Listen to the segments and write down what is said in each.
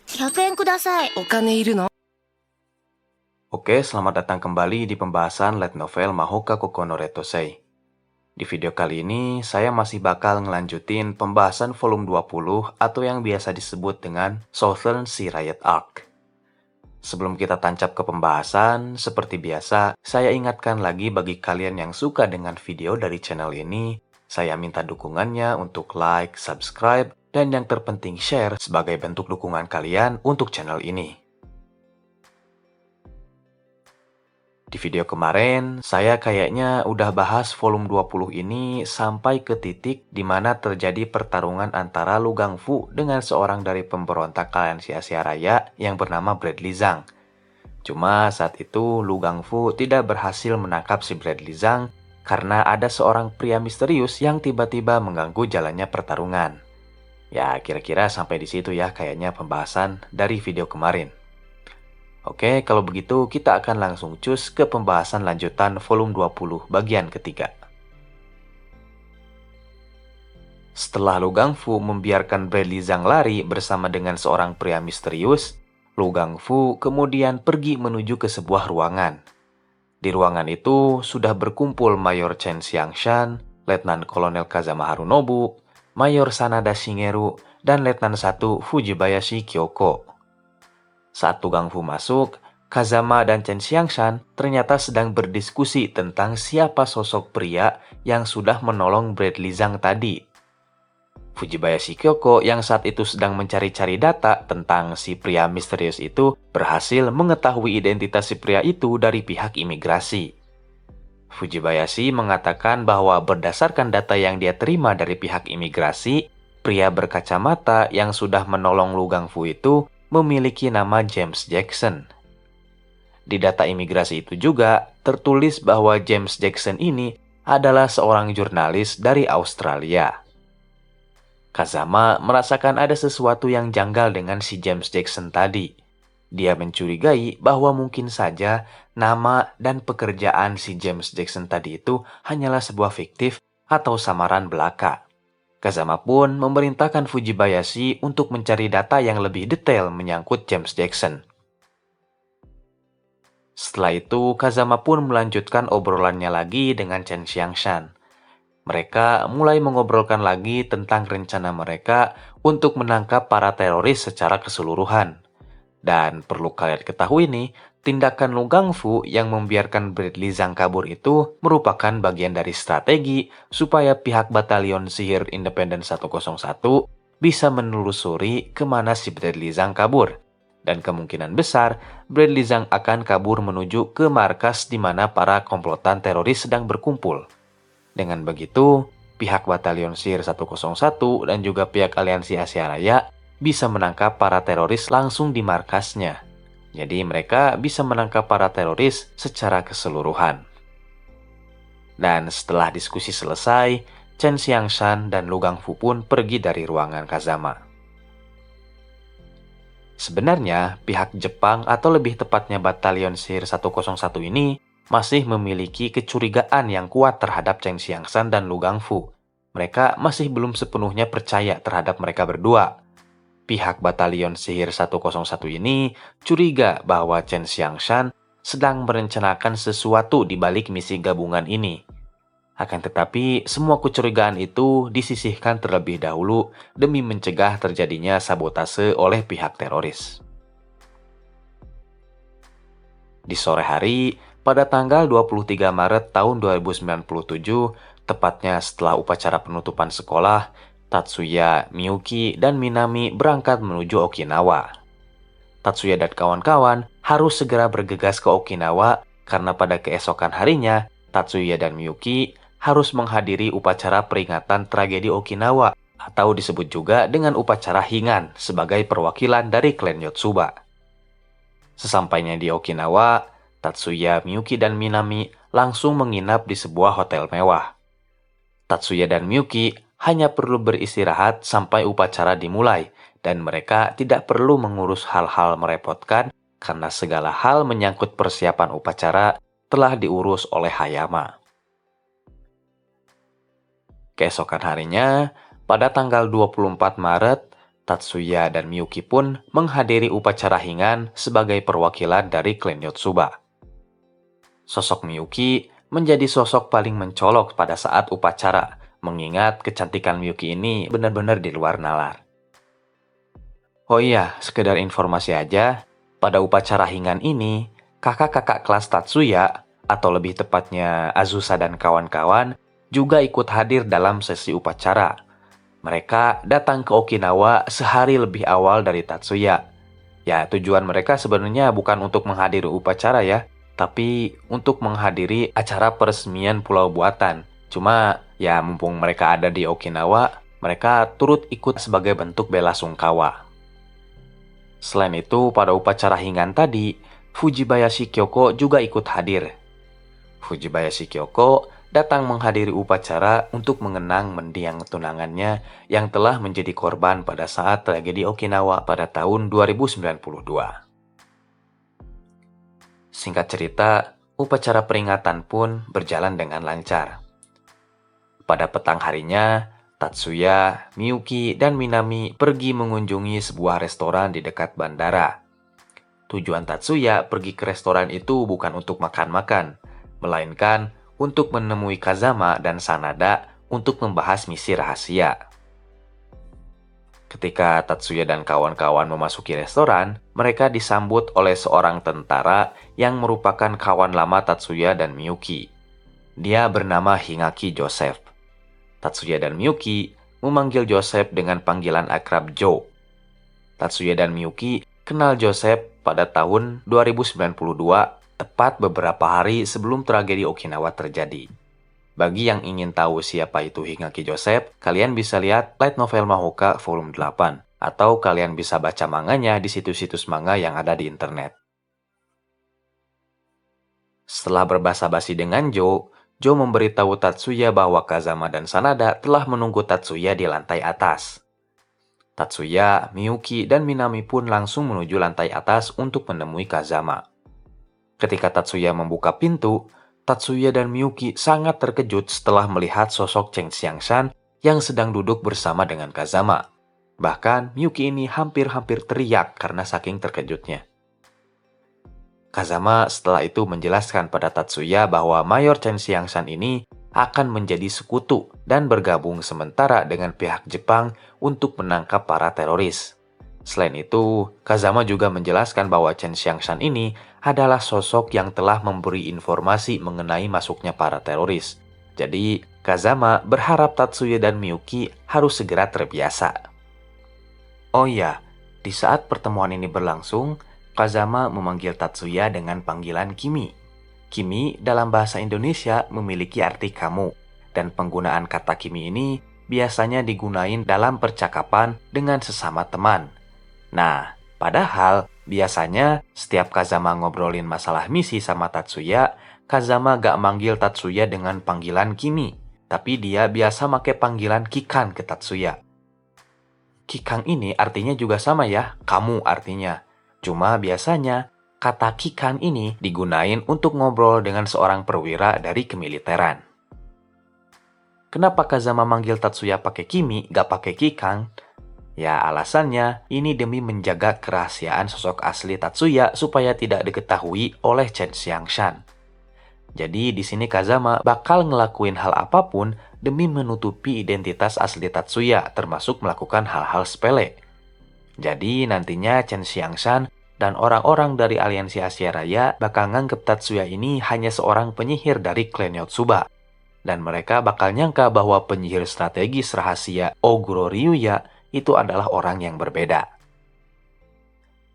100円ください。お金いるの? Oke, selamat datang kembali di pembahasan light novel Mahoka Koko no Retosei. Di video kali ini, saya masih bakal ngelanjutin pembahasan volume 20 atau yang biasa disebut dengan Southern Sea Riot Arc. Sebelum kita tancap ke pembahasan, seperti biasa, saya ingatkan lagi bagi kalian yang suka dengan video dari channel ini, saya minta dukungannya untuk like, subscribe, dan yang terpenting share sebagai bentuk dukungan kalian untuk channel ini. Di video kemarin, saya kayaknya udah bahas volume 20 ini sampai ke titik di mana terjadi pertarungan antara Lu Gangfu dengan seorang dari pemberontak Aliansi Asia Raya yang bernama Bradley Zhang. Cuma saat itu Lu Gangfu tidak berhasil menangkap si Bradley Zhang karena ada seorang pria misterius yang tiba-tiba mengganggu jalannya pertarungan. Ya, kira-kira sampai di situ ya kayaknya pembahasan dari video kemarin. Oke, kalau begitu kita akan langsung cus ke pembahasan lanjutan volume 20 bagian ketiga. Setelah Lu Gangfu membiarkan Bradley Zhang lari bersama dengan seorang pria misterius, Lu Gangfu kemudian pergi menuju ke sebuah ruangan. Di ruangan itu sudah berkumpul Mayor Chen Xiangshan, Letnan Kolonel Kazama Harunobu, Mayor Sanada Shigeru, dan Letnan 1 Fujibayashi Kyoko. Saat Lu Gangfu masuk, Kazama dan Chen Xiangshan ternyata sedang berdiskusi tentang siapa sosok pria yang sudah menolong Bradley Zhang tadi. Fujibayashi Kyoko yang saat itu sedang mencari-cari data tentang si pria misterius itu berhasil mengetahui identitas si pria itu dari pihak imigrasi. Fujibayashi mengatakan bahwa berdasarkan data yang dia terima dari pihak imigrasi, pria berkacamata yang sudah menolong Lu Gangfu itu memiliki nama James Jackson. Di data imigrasi itu juga tertulis bahwa James Jackson ini adalah seorang jurnalis dari Australia. Kazama merasakan ada sesuatu yang janggal dengan si James Jackson tadi. Dia mencurigai bahwa mungkin saja nama dan pekerjaan si James Jackson tadi itu hanyalah sebuah fiktif atau samaran belaka. Kazama pun memerintahkan Fujibayashi untuk mencari data yang lebih detail menyangkut James Jackson. Setelah itu, Kazama pun melanjutkan obrolannya lagi dengan Chen Xiangshan. Mereka mulai mengobrolkan lagi tentang rencana mereka untuk menangkap para teroris secara keseluruhan. Dan perlu kalian ketahui nih, tindakan Lu Gangfu yang membiarkan Bradley Zhang kabur itu merupakan bagian dari strategi supaya pihak Batalion Sihir Independen 101 bisa menelusuri kemana si Bradley Zhang kabur. Dan kemungkinan besar, Bradley Zhang akan kabur menuju ke markas di mana para komplotan teroris sedang berkumpul. Dengan begitu, pihak Batalion Sihir 101 dan juga pihak Aliansi Asia Raya bisa menangkap para teroris langsung di markasnya. Jadi mereka bisa menangkap para teroris secara keseluruhan. Dan setelah diskusi selesai, Chen Xiangshan dan Lu Gangfu pun pergi dari ruangan Kazama. Sebenarnya, pihak Jepang atau lebih tepatnya Batalion Sihir 101 ini masih memiliki kecurigaan yang kuat terhadap Chen Xiangshan dan Lu Gangfu. Mereka masih belum sepenuhnya percaya terhadap mereka berdua. Pihak Batalion Sihir 101 ini curiga bahwa Chen Xiangshan sedang merencanakan sesuatu di balik misi gabungan ini. Akan tetapi, semua kecurigaan itu disisihkan terlebih dahulu demi mencegah terjadinya sabotase oleh pihak teroris. Di sore hari, pada tanggal 23 Maret tahun 2097, tepatnya setelah upacara penutupan sekolah, Tatsuya, Miyuki, dan Minami berangkat menuju Okinawa. Tatsuya dan kawan-kawan harus segera bergegas ke Okinawa karena pada keesokan harinya, Tatsuya dan Miyuki harus menghadiri upacara peringatan tragedi Okinawa atau disebut juga dengan upacara Hingan sebagai perwakilan dari klan Yotsuba. Sesampainya di Okinawa, Tatsuya, Miyuki, dan Minami langsung menginap di sebuah hotel mewah. Tatsuya dan Miyuki hanya perlu beristirahat sampai upacara dimulai, dan mereka tidak perlu mengurus hal-hal merepotkan karena segala hal menyangkut persiapan upacara telah diurus oleh Hayama. Keesokan harinya, pada tanggal 24 Maret, Tatsuya dan Miyuki pun menghadiri upacara hingan sebagai perwakilan dari klan Yotsuba. Sosok Miyuki menjadi sosok paling mencolok pada saat upacara, mengingat kecantikan Miyuki ini benar-benar di luar nalar. Oh iya, sekedar informasi aja, pada upacara hingan ini, kakak-kakak kelas Tatsuya, atau lebih tepatnya Azusa dan kawan-kawan, juga ikut hadir dalam sesi upacara. Mereka datang ke Okinawa sehari lebih awal dari Tatsuya. Ya, tujuan mereka sebenarnya bukan untuk menghadiri upacara ya, tapi untuk menghadiri acara peresmian pulau buatan. Cuma, ya mumpung mereka ada di Okinawa, mereka turut ikut sebagai bentuk bela sungkawa. Selain itu, pada upacara hingan tadi, Fujibayashi Kyoko juga ikut hadir. Fujibayashi Kyoko datang menghadiri upacara untuk mengenang mendiang tunangannya yang telah menjadi korban pada saat tragedi Okinawa pada tahun 2092. Singkat cerita, upacara peringatan pun berjalan dengan lancar. Pada petang harinya, Tatsuya, Miyuki, dan Minami pergi mengunjungi sebuah restoran di dekat bandara. Tujuan Tatsuya pergi ke restoran itu bukan untuk makan-makan, melainkan untuk menemui Kazama dan Sanada untuk membahas misi rahasia. Ketika Tatsuya dan kawan-kawan memasuki restoran, mereka disambut oleh seorang tentara yang merupakan kawan lama Tatsuya dan Miyuki. Dia bernama Hingaki Joseph. Tatsuya dan Miyuki memanggil Joseph dengan panggilan akrab Joe. Tatsuya dan Miyuki kenal Joseph pada tahun 2092, tepat beberapa hari sebelum tragedi Okinawa terjadi. Bagi yang ingin tahu siapa itu Hingaki Joseph, kalian bisa lihat Light Novel Mahoka volume 8, atau kalian bisa baca manganya di situs-situs manga yang ada di internet. Setelah berbasa-basi dengan Joe memberitahu Tatsuya bahwa Kazama dan Sanada telah menunggu Tatsuya di lantai atas. Tatsuya, Miyuki, dan Minami pun langsung menuju lantai atas untuk menemui Kazama. Ketika Tatsuya membuka pintu, Tatsuya dan Miyuki sangat terkejut setelah melihat sosok Cheng Xiangshan yang sedang duduk bersama dengan Kazama. Bahkan Miyuki ini hampir-hampir teriak karena saking terkejutnya. Kazama setelah itu menjelaskan pada Tatsuya bahwa Mayor Cheng Xiangshan ini akan menjadi sekutu dan bergabung sementara dengan pihak Jepang untuk menangkap para teroris. Selain itu, Kazama juga menjelaskan bahwa Cheng Xiangshan ini adalah sosok yang telah memberi informasi mengenai masuknya para teroris. Jadi, Kazama berharap Tatsuya dan Miyuki harus segera terbiasa. Oh iya, di saat pertemuan ini berlangsung, Kazama memanggil Tatsuya dengan panggilan Kimi. Kimi dalam bahasa Indonesia memiliki arti kamu, dan penggunaan kata Kimi ini biasanya digunain dalam percakapan dengan sesama teman. Nah, padahal biasanya setiap Kazama ngobrolin masalah misi sama Tatsuya, Kazama gak manggil Tatsuya dengan panggilan Kimi, tapi dia biasa make panggilan Kikan ke Tatsuya. Kikang ini artinya juga sama ya, kamu artinya. Cuma biasanya kata Kikan ini digunain untuk ngobrol dengan seorang perwira dari kemiliteran. Kenapa Kazama manggil Tatsuya pakai Kimi, gak pakai Kikang? Ya alasannya ini demi menjaga kerahasiaan sosok asli Tatsuya supaya tidak diketahui oleh Cheng Xiangshan. Jadi di sini Kazama bakal ngelakuin hal apapun demi menutupi identitas asli Tatsuya, termasuk melakukan hal-hal sepele. Jadi nantinya Cheng Xiangshan dan orang-orang dari Aliansi Asia Raya bakal nganggep Tatsuya ini hanya seorang penyihir dari klan Yotsuba. Dan mereka bakal nyangka bahwa penyihir strategis rahasia Oguro Ryuya itu adalah orang yang berbeda.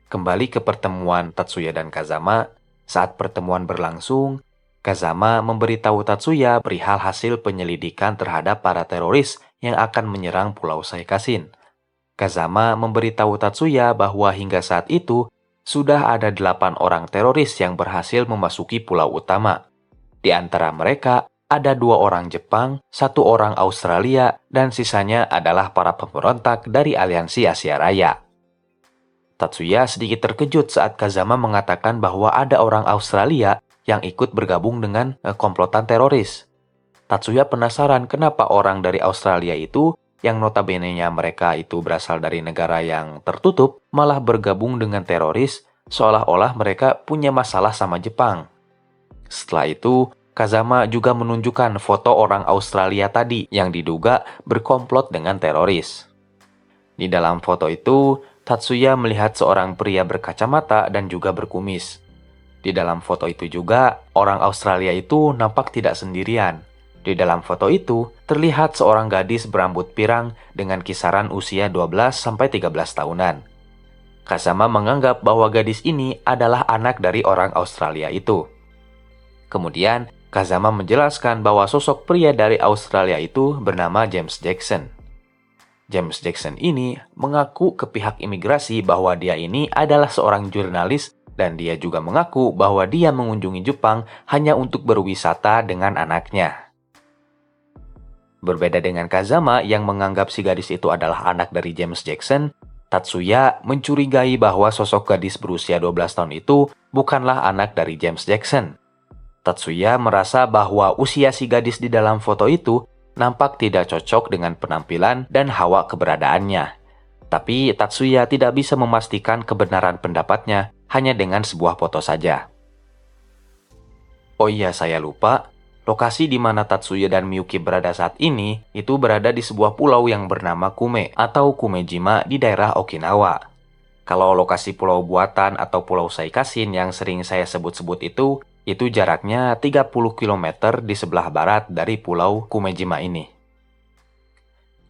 Kembali ke pertemuan Tatsuya dan Kazama, saat pertemuan berlangsung, Kazama memberitahu Tatsuya perihal hasil penyelidikan terhadap para teroris yang akan menyerang Pulau Saikasin. Kazama memberitahu Tatsuya bahwa hingga saat itu sudah ada 8 orang teroris yang berhasil memasuki pulau utama. Di antara mereka ada 2 orang Jepang, 1 orang Australia, dan sisanya adalah para pemberontak dari Aliansi Asia Raya. Tatsuya sedikit terkejut saat Kazama mengatakan bahwa ada orang Australia yang ikut bergabung dengan komplotan teroris. Tatsuya penasaran kenapa orang dari Australia itu yang notabene-nya mereka itu berasal dari negara yang tertutup, malah bergabung dengan teroris, seolah-olah mereka punya masalah sama Jepang. Setelah itu, Kazama juga menunjukkan foto orang Australia tadi yang diduga berkomplot dengan teroris. Di dalam foto itu, Tatsuya melihat seorang pria berkacamata dan juga berkumis. Di dalam foto itu juga, orang Australia itu nampak tidak sendirian. Di dalam foto itu, terlihat seorang gadis berambut pirang dengan kisaran usia 12-13 tahunan. Kazama menganggap bahwa gadis ini adalah anak dari orang Australia itu. Kemudian, Kazama menjelaskan bahwa sosok pria dari Australia itu bernama James Jackson. James Jackson ini mengaku ke pihak imigrasi bahwa dia ini adalah seorang jurnalis dan dia juga mengaku bahwa dia mengunjungi Jepang hanya untuk berwisata dengan anaknya. Berbeda dengan Kazama yang menganggap si gadis itu adalah anak dari James Jackson, Tatsuya mencurigai bahwa sosok gadis berusia 12 tahun itu bukanlah anak dari James Jackson. Tatsuya merasa bahwa usia si gadis di dalam foto itu nampak tidak cocok dengan penampilan dan hawa keberadaannya. Tapi Tatsuya tidak bisa memastikan kebenaran pendapatnya hanya dengan sebuah foto saja. Oh iya, saya lupa. Lokasi di mana Tatsuya dan Miyuki berada saat ini itu berada di sebuah pulau yang bernama Kume atau Kumejima di daerah Okinawa. Kalau lokasi pulau buatan atau pulau Saikasin yang sering saya sebut-sebut itu jaraknya 30 km di sebelah barat dari pulau Kumejima ini.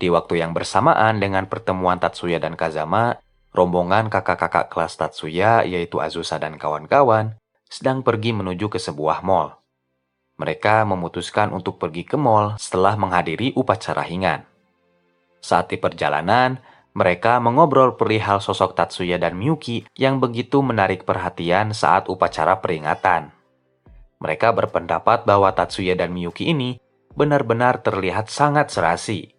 Di waktu yang bersamaan dengan pertemuan Tatsuya dan Kazama, rombongan kakak-kakak kelas Tatsuya yaitu Azusa dan kawan-kawan sedang pergi menuju ke sebuah mall. Mereka memutuskan untuk pergi ke mall setelah menghadiri upacara hingan. Saat di perjalanan, mereka mengobrol perihal sosok Tatsuya dan Miyuki yang begitu menarik perhatian saat upacara peringatan. Mereka berpendapat bahwa Tatsuya dan Miyuki ini benar-benar terlihat sangat serasi.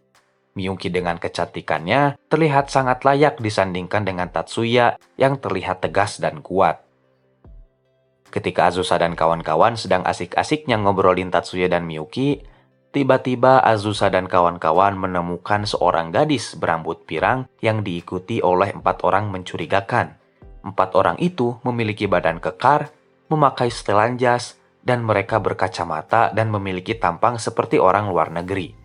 Miyuki dengan kecantikannya terlihat sangat layak disandingkan dengan Tatsuya yang terlihat tegas dan kuat. Ketika Azusa dan kawan-kawan sedang asik-asiknya ngobrolin Tatsuya dan Miyuki, tiba-tiba Azusa dan kawan-kawan menemukan seorang gadis berambut pirang yang diikuti oleh 4 orang mencurigakan. 4 orang itu memiliki badan kekar, memakai setelan jas, dan mereka berkacamata dan memiliki tampang seperti orang luar negeri.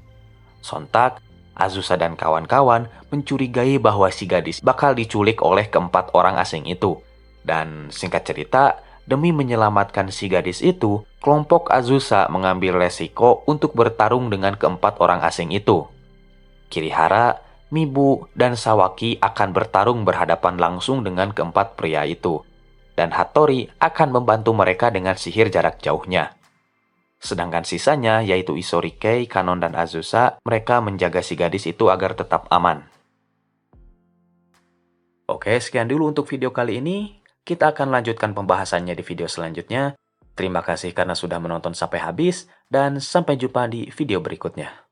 Sontak, Azusa dan kawan-kawan mencurigai bahwa si gadis bakal diculik oleh keempat orang asing itu. Dan singkat cerita, demi menyelamatkan si gadis itu, kelompok Azusa mengambil resiko untuk bertarung dengan keempat orang asing itu. Kirihara, Mibu, dan Sawaki akan bertarung berhadapan langsung dengan keempat pria itu. Dan Hattori akan membantu mereka dengan sihir jarak jauhnya. Sedangkan sisanya, yaitu Isorike, Kanon, dan Azusa, mereka menjaga si gadis itu agar tetap aman. Oke, sekian dulu untuk video kali ini. Kita akan lanjutkan pembahasannya di video selanjutnya. Terima kasih karena sudah menonton sampai habis, dan sampai jumpa di video berikutnya.